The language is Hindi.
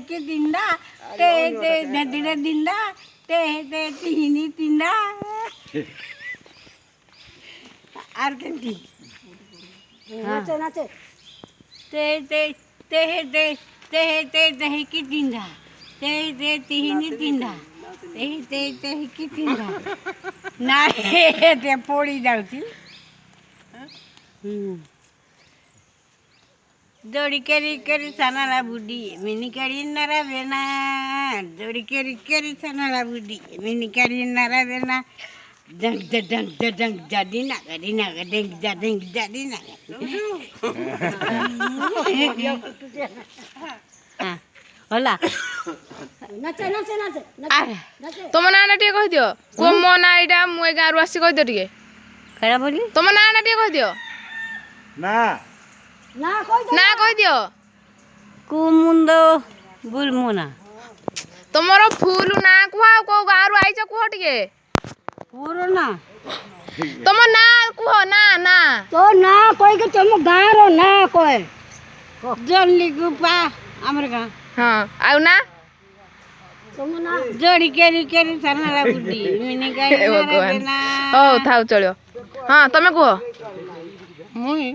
କି ଦିନ୍ଦା ତେ ତେ ଦିଦା ଦିନ୍ଦା ତେ ତେ ତିନି ତିନ୍ଦା আর কেমতি নাচে নাচে তে তে তে তে তে তে তে কি দিন্দা তে তে তিনি তিন্দা তে তে তে কি দিন্দা না তে পড়ি যাଉଛି দড়ি কেরি কেরি সানালা বুডি মিনি কেরি নারা বেনা দড়ি কেরি কেরি সানালা বুডি মিনি কেরি নারা বেনা dang dadang dadang jadi nak gading jadi nak होला नाचे नाचे नाचे तुम ना टे कह दियो को मो ना एटा मु ए गारु आसी कह दियो टिके खरा बोली तुम ना टे कह दियो ना कह दियो कुमुंदो बुलमुना तुमरो फूल ना कुहा को गारु आइछ कुह टिके पूरो ना तुम ना कुह ना ना तो ना कोई के तुम गारो ना कोई जल्ली गुपा हमर गा हां आउ ना तुम ना जोड़ी केरी केरी सरनाला बुड्डी मिनी गाय ना ओ थाउ चलियो हां तमे कुह मुई